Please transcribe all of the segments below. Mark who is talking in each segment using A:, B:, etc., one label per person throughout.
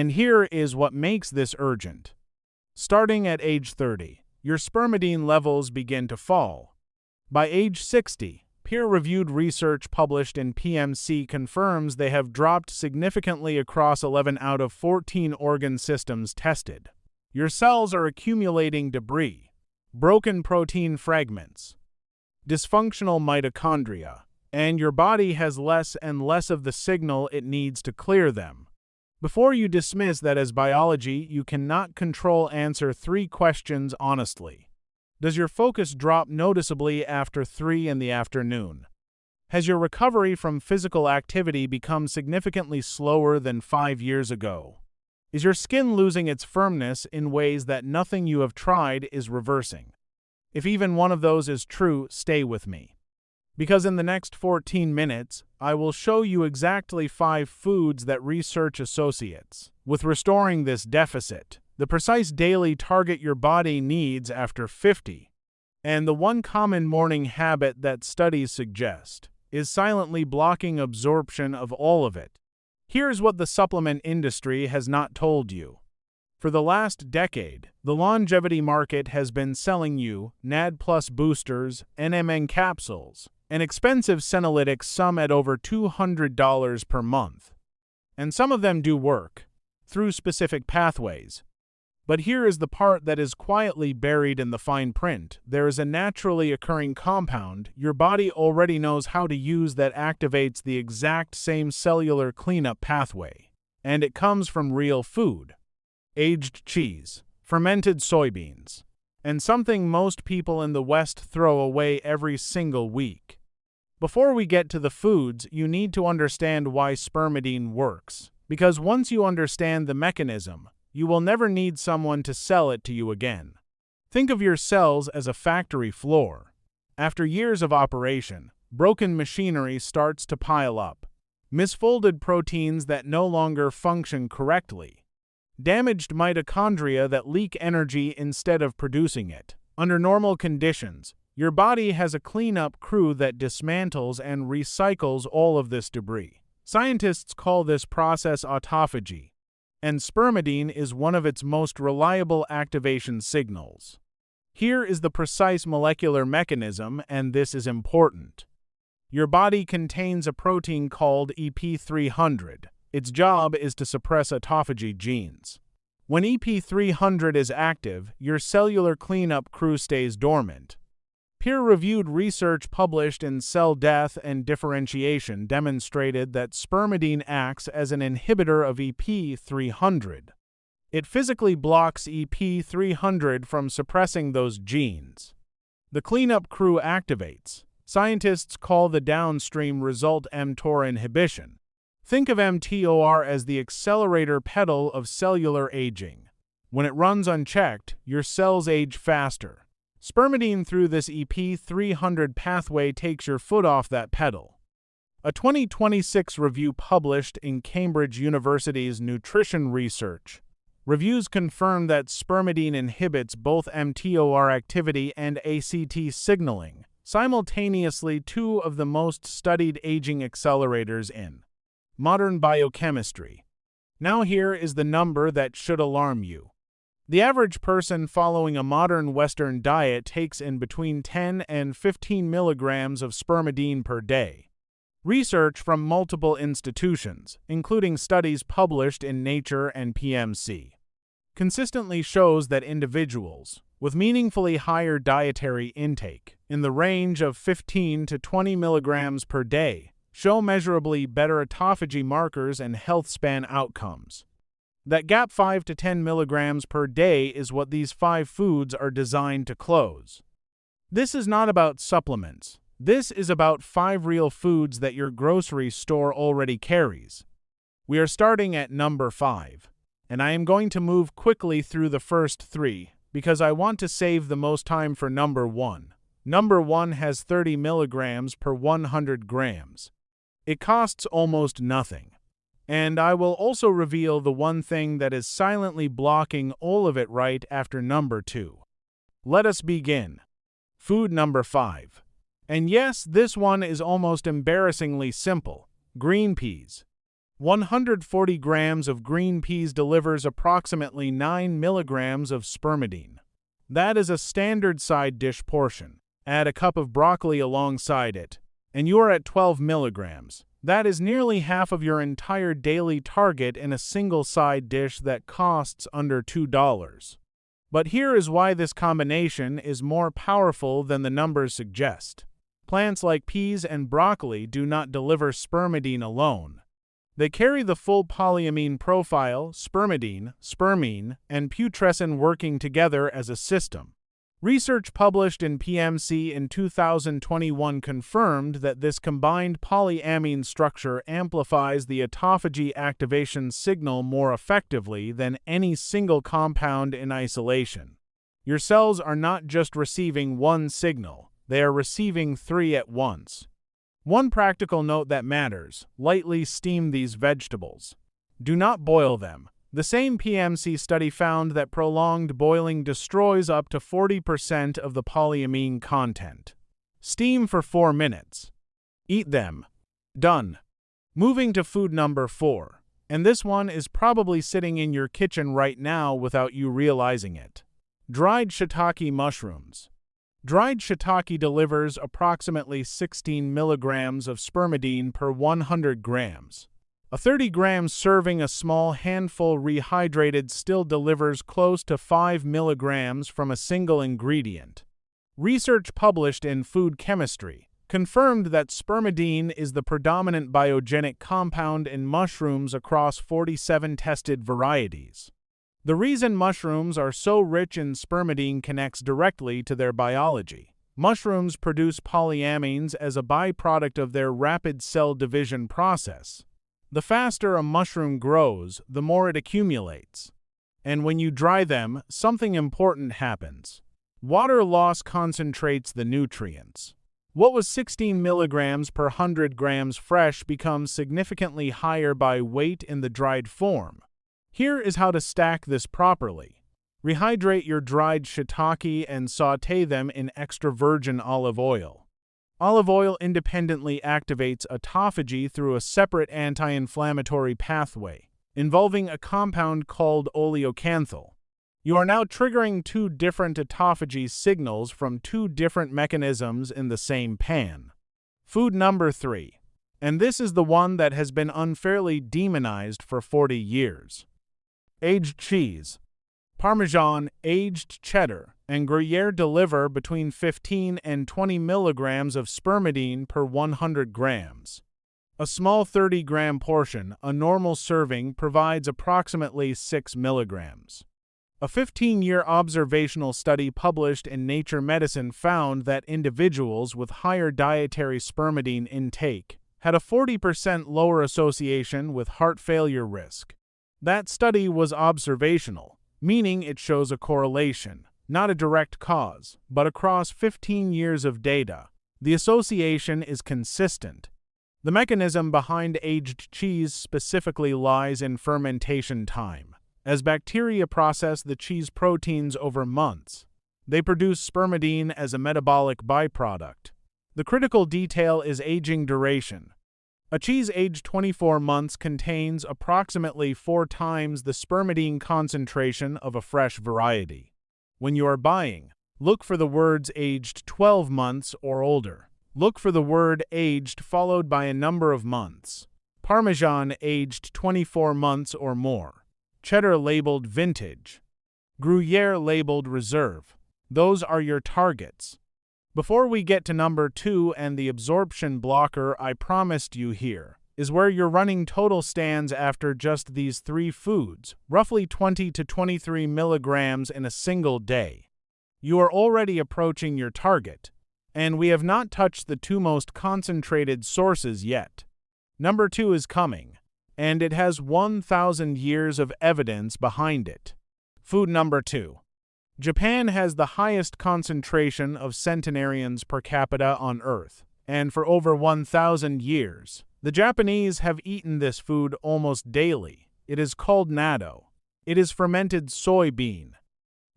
A: And here is what makes this urgent. Starting at age 30, your spermidine levels begin to fall. By age 60, peer-reviewed research published in PMC confirms they have dropped significantly across 11 out of 14 organ systems tested. Your cells are accumulating debris, broken protein fragments, dysfunctional mitochondria, and your body has less and less of the signal it needs to clear them. Before you dismiss that as biology you cannot control, answer 3 questions honestly. Does your focus drop noticeably after 3 in the afternoon? Has your recovery from physical activity become significantly slower than 5 years ago? Is your skin losing its firmness in ways that nothing you have tried is reversing? If even one of those is true, stay with me. Because in the next 14 minutes, I will show you exactly 5 foods that research associates with restoring this deficit, the precise daily target your body needs after 50, and the one common morning habit that studies suggest is silently blocking absorption of all of it. Here's what the supplement industry has not told you. For the last decade, the longevity market has been selling you NAD plus boosters, NMN capsules, and expensive senolytics, some at over $200 per month. And some of them do work, through specific pathways. But here is the part that is quietly buried in the fine print. There is a naturally occurring compound your body already knows how to use that activates the exact same cellular cleanup pathway. And it comes from real food. Aged cheese, fermented soybeans, and something most people in the West throw away every single week. Before we get to the foods, you need to understand why spermidine works, because once you understand the mechanism, you will never need someone to sell it to you again. Think of your cells as a factory floor. After years of operation, broken machinery starts to pile up. Misfolded proteins that no longer function correctly. Damaged mitochondria that leak energy instead of producing it. Under normal conditions, your body has a cleanup crew that dismantles and recycles all of this debris. Scientists call this process autophagy, and spermidine is one of its most reliable activation signals. Here is the precise molecular mechanism, and this is important. Your body contains a protein called EP300. Its job is to suppress autophagy genes. When EP300 is active, your cellular cleanup crew stays dormant. Peer-reviewed research published in Cell Death and Differentiation demonstrated that spermidine acts as an inhibitor of EP300. It physically blocks EP300 from suppressing those genes. The cleanup crew activates. Scientists call the downstream result mTOR inhibition. Think of mTOR as the accelerator pedal of cellular aging. When it runs unchecked, your cells age faster. Spermidine through this EP300 pathway takes your foot off that pedal. A 2026 review published in Cambridge University's Nutrition Research. Reviews confirm that spermidine inhibits both mTOR activity and ACT signaling, simultaneously 2 of the most studied aging accelerators in modern biochemistry. Now here is the number that should alarm you. The average person following a modern Western diet takes in between 10 and 15 milligrams of spermidine per day. Research from multiple institutions, including studies published in Nature and PMC, consistently shows that individuals with meaningfully higher dietary intake, in the range of 15 to 20 milligrams per day, show measurably better autophagy markers and health span outcomes. That gap 5 to 10 milligrams per day is what these 5 foods are designed to close. This is not about supplements. This is about 5 real foods that your grocery store already carries. We are starting at number 5, and I am going to move quickly through the first 3 because I want to save the most time for number 1. Number 1 has 30 milligrams per 100 grams. It costs almost nothing. And I will also reveal the one thing that is silently blocking all of it right after number 2. Let us begin. Food number 5. And yes, this one is almost embarrassingly simple. Green peas. 140 grams of green peas delivers approximately 9 milligrams of spermidine. That is a standard side dish portion. Add a cup of broccoli alongside it, and you are at 12 milligrams. That is nearly half of your entire daily target in a single side dish that costs under $2. But here is why this combination is more powerful than the numbers suggest. Plants like peas and broccoli do not deliver spermidine alone. They carry the full polyamine profile, spermidine, spermine, and putrescine working together as a system. Research published in PMC in 2021 confirmed that this combined polyamine structure amplifies the autophagy activation signal more effectively than any single compound in isolation. Your cells are not just receiving one signal, they are receiving three at once. One practical note that matters: lightly steam these vegetables. Do not boil them. The same PMC study found that prolonged boiling destroys up to 40% of the polyamine content. Steam for 4 minutes. Eat them. Done. Moving to food number 4, and this one is probably sitting in your kitchen right now without you realizing it. Dried shiitake mushrooms. Dried shiitake delivers approximately 16 milligrams of spermidine per 100 grams. A 30-gram serving, a small handful rehydrated, still delivers close to 5 milligrams from a single ingredient. Research published in Food Chemistry confirmed that spermidine is the predominant biogenic compound in mushrooms across 47 tested varieties. The reason mushrooms are so rich in spermidine connects directly to their biology. Mushrooms produce polyamines as a byproduct of their rapid cell division process. The faster a mushroom grows, the more it accumulates. And when you dry them, something important happens. Water loss concentrates the nutrients. What was 16 milligrams per 100 grams fresh becomes significantly higher by weight in the dried form. Here is how to stack this properly. Rehydrate your dried shiitake and sauté them in extra virgin olive oil. Olive oil independently activates autophagy through a separate anti-inflammatory pathway, involving a compound called oleocanthal. You are now triggering two different autophagy signals from two different mechanisms in the same pan. Food number 3. And this is the one that has been unfairly demonized for 40 years. Aged cheese. Parmesan, aged cheddar, and Gruyere deliver between 15 and 20 milligrams of spermidine per 100 grams. A small 30-gram portion, a normal serving, provides approximately 6 milligrams. A 15-year observational study published in Nature Medicine found that individuals with higher dietary spermidine intake had a 40% lower association with heart failure risk. That study was observational, meaning it shows a correlation, not a direct cause, but across 15 years of data, the association is consistent. The mechanism behind aged cheese specifically lies in fermentation time. As bacteria process the cheese proteins over months, they produce spermidine as a metabolic byproduct. The critical detail is aging duration. A cheese aged 24 months contains approximately 4 times the spermidine concentration of a fresh variety. When you are buying, look for the words aged 12 months or older. Look for the word aged followed by a number of months. Parmesan aged 24 months or more. Cheddar labeled vintage. Gruyere labeled reserve. Those are your targets. Before we get to number 2 and the absorption blocker I promised you, here is where your running total stands after just these 3 foods, roughly 20 to 23 milligrams in a single day. You are already approaching your target, and we have not touched the 2 most concentrated sources yet. Number 2 is coming, and it has 1,000 years of evidence behind it. Food number 2. Japan has the highest concentration of centenarians per capita on Earth, and for over 1,000 years, the Japanese have eaten this food almost daily. It is called natto. It is fermented soybean,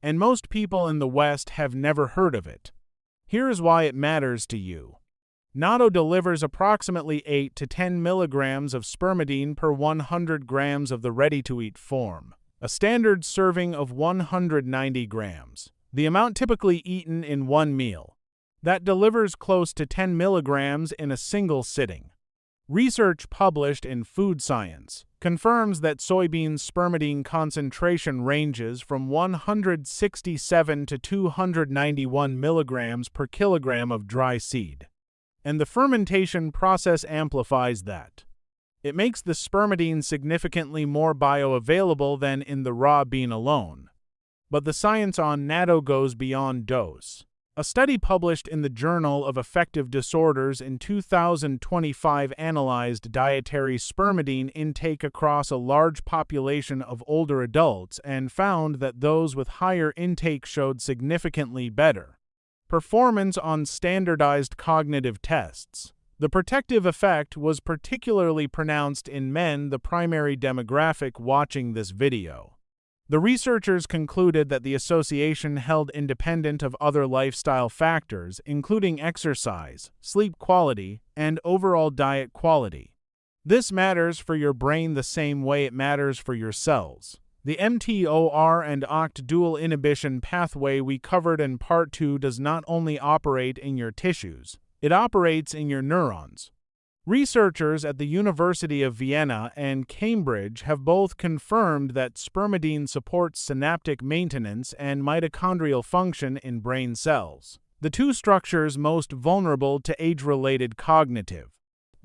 A: and most people in the West have never heard of it. Here is why it matters to you. Natto delivers approximately 8 to 10 milligrams of spermidine per 100 grams of the ready-to-eat form, a standard serving of 190 grams, the amount typically eaten in one meal. That delivers close to 10 milligrams in a single sitting. Research published in Food Science confirms that soybean spermidine concentration ranges from 167 to 291 milligrams per kilogram of dry seed, and the fermentation process amplifies that. It makes the spermidine significantly more bioavailable than in the raw bean alone. But the science on natto goes beyond dose. A study published in the Journal of Affective Disorders in 2025 analyzed dietary spermidine intake across a large population of older adults and found that those with higher intake showed significantly better performance on standardized cognitive tests. The protective effect was particularly pronounced in men, the primary demographic watching this video. The researchers concluded that the association held independent of other lifestyle factors, including exercise, sleep quality, and overall diet quality. This matters for your brain the same way it matters for your cells. The mTOR and OCT dual inhibition pathway we covered in Part 2 does not only operate in your tissues, it operates in your neurons. Researchers at the University of Vienna and Cambridge have both confirmed that spermidine supports synaptic maintenance and mitochondrial function in brain cells, the two structures most vulnerable to age-related cognitive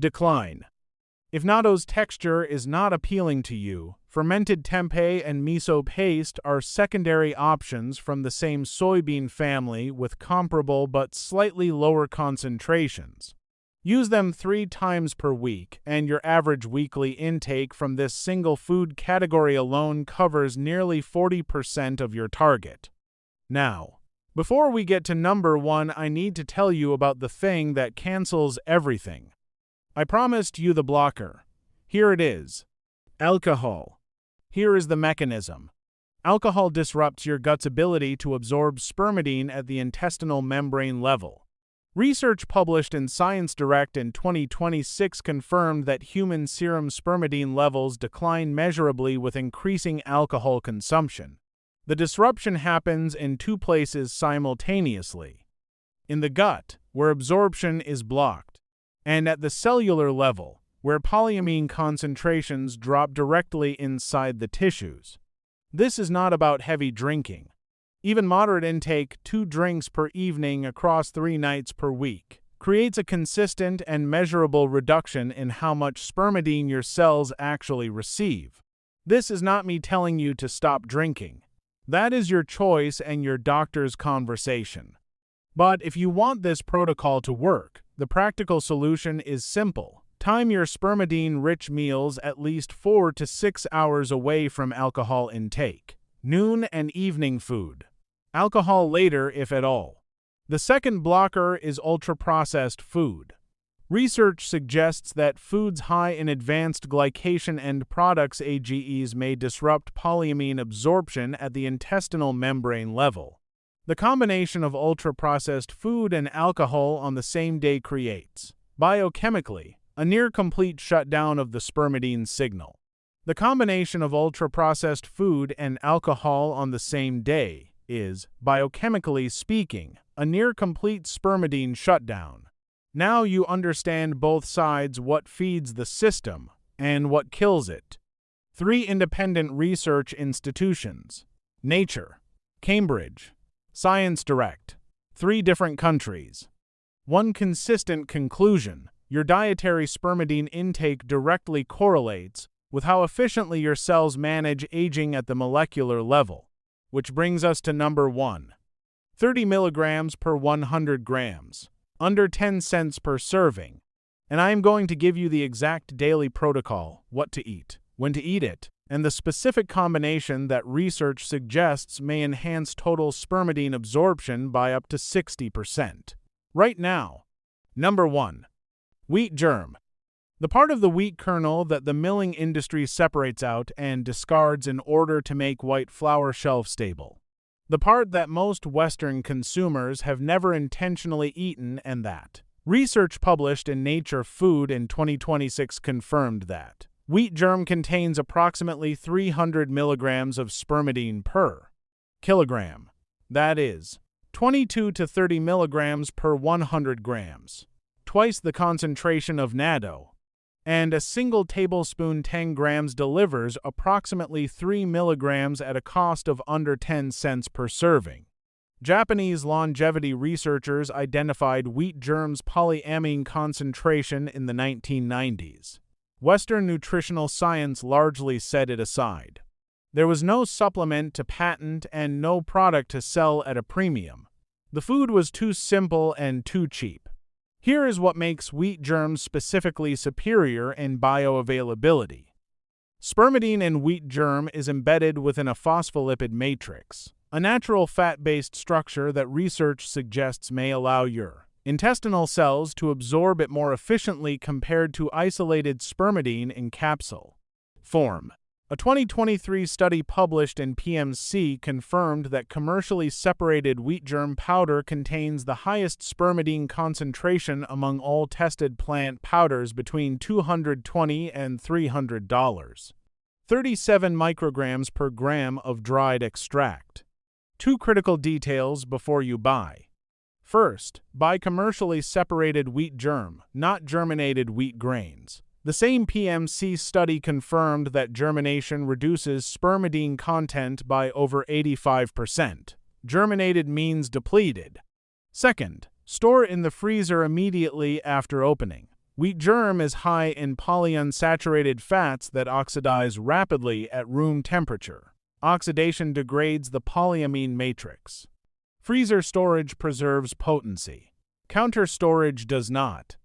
A: decline. If natto's texture is not appealing to you, fermented tempeh and miso paste are secondary options from the same soybean family with comparable but slightly lower concentrations. Use them 3 times per week, and your average weekly intake from this single food category alone covers nearly 40% of your target. Now, before we get to number 1, I need to tell you about the thing that cancels everything. I promised you the blocker. Here it is. Alcohol. Here is the mechanism. Alcohol disrupts your gut's ability to absorb spermidine at the intestinal membrane level. Research published in Science Direct in 2026 confirmed that human serum spermidine levels decline measurably with increasing alcohol consumption. The disruption happens in 2 places simultaneously: in the gut, where absorption is blocked, and at the cellular level, where polyamine concentrations drop directly inside the tissues. This is not about heavy drinking. Even moderate intake, 2 drinks per evening across 3 nights per week, creates a consistent and measurable reduction in how much spermidine your cells actually receive. This is not me telling you to stop drinking. That is your choice and your doctor's conversation. But if you want this protocol to work, the practical solution is simple. Time your spermidine-rich meals at least 4 to 6 hours away from alcohol intake. Noon and evening food. Alcohol later, if at all. The second blocker is ultra-processed food. Research suggests that foods high in advanced glycation end products AGEs may disrupt polyamine absorption at the intestinal membrane level. The combination of ultra-processed food and alcohol on the same day creates, biochemically, a near-complete shutdown of the spermidine signal. The combination of ultra-processed food and alcohol on the same day is, biochemically speaking, a near-complete spermidine shutdown. Now you understand both sides: what feeds the system and what kills it. 3 independent research institutions: Nature, Cambridge, Science Direct. 3 different countries. 1 consistent conclusion: your dietary spermidine intake directly correlates with how efficiently your cells manage aging at the molecular level. Which brings us to number 1. 30 milligrams per 100 grams, under 10 cents per serving. And I am going to give you the exact daily protocol: what to eat, when to eat it, and the specific combination that research suggests may enhance total spermidine absorption by up to 60%. Right now. Number 1. Wheat germ. The part of the wheat kernel that the milling industry separates out and discards in order to make white flour shelf-stable. The part that most Western consumers have never intentionally eaten and that, Research published in Nature Food in 2026 confirmed that wheat germ contains approximately 300 milligrams of spermidine per kilogram. That is, 22 to 30 milligrams per 100 grams, twice the concentration of Natto, and a single tablespoon 10 grams delivers approximately 3 milligrams at a cost of under 10 cents per serving. Japanese longevity researchers identified wheat germ's polyamine concentration in the 1990s. Western nutritional science largely set it aside. There was no supplement to patent and no product to sell at a premium. The food was too simple and too cheap. Here is what makes wheat germ specifically superior in bioavailability. Spermidine in wheat germ is embedded within a phospholipid matrix, a natural fat-based structure that research suggests may allow your intestinal cells to absorb it more efficiently compared to isolated spermidine in capsule form. A 2023 study published in PMC confirmed that commercially separated wheat germ powder contains the highest spermidine concentration among all tested plant powders between $220 and $300. 37 micrograms per gram of dried extract. 2 critical details before you buy. First, buy commercially separated wheat germ, not germinated wheat grains. The same PMC study confirmed that germination reduces spermidine content by over 85%. Germinated means depleted. Second, store in the freezer immediately after opening. Wheat germ is high in polyunsaturated fats that oxidize rapidly at room temperature. Oxidation degrades the polyamine matrix. Freezer storage preserves potency. Counter storage does not.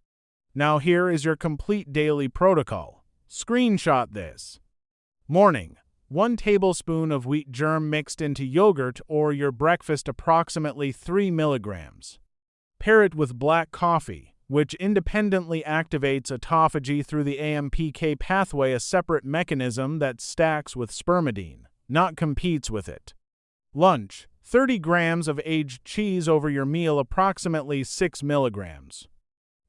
A: Now here is your complete daily protocol. Screenshot this. Morning. 1 tablespoon of wheat germ mixed into yogurt or your breakfast, approximately 3 milligrams. Pair it with black coffee, which independently activates autophagy through the AMPK pathway, a separate mechanism that stacks with spermidine, not competes with it. Lunch. 30 grams of aged cheese over your meal, approximately 6 milligrams.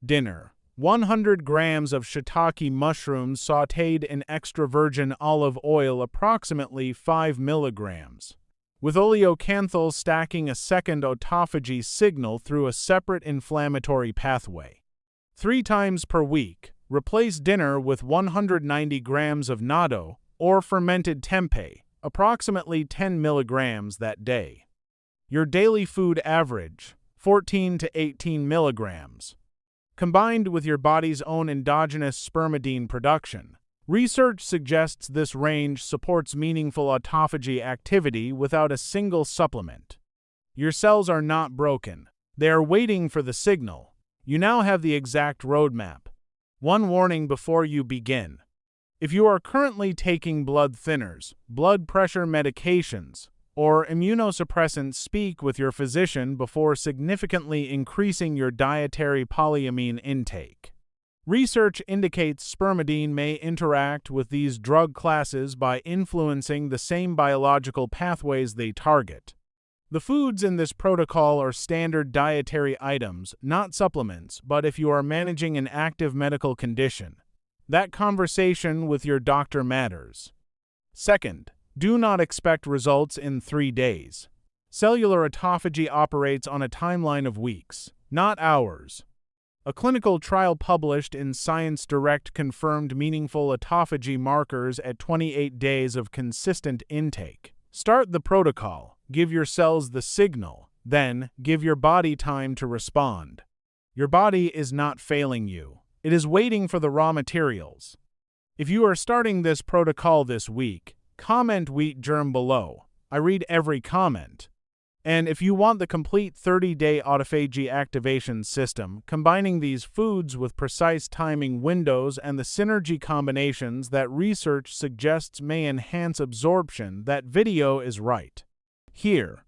A: Dinner. 100 grams of shiitake mushrooms sautéed in extra virgin olive oil, approximately 5 milligrams, with oleocanthal stacking a second autophagy signal through a separate inflammatory pathway. 3 times per week, replace dinner with 190 grams of natto or fermented tempeh, approximately 10 milligrams that day. Your daily food average, 14 to 18 milligrams. Combined with your body's own endogenous spermidine production, research suggests this range supports meaningful autophagy activity without a single supplement. Your cells are not broken. They are waiting for the signal. You now have the exact roadmap. One warning before you begin. If you are currently taking blood thinners, blood pressure medications, or immunosuppressants, speak with your physician before significantly increasing your dietary polyamine intake. Research indicates spermidine may interact with these drug classes by influencing the same biological pathways they target. The foods in this protocol are standard dietary items, not supplements, but if you are managing an active medical condition, that conversation with your doctor matters. Second, do not expect results in 3 days. Cellular autophagy operates on a timeline of weeks, not hours. A clinical trial published in Science Direct confirmed meaningful autophagy markers at 28 days of consistent intake. Start the protocol, give your cells the signal, then give your body time to respond. Your body is not failing you. It is waiting for the raw materials. If you are starting this protocol this week, comment wheat germ below. I read every comment. And if you want the complete 30-day autophagy activation system, combining these foods with precise timing windows and the synergy combinations that research suggests may enhance absorption, that video is right here.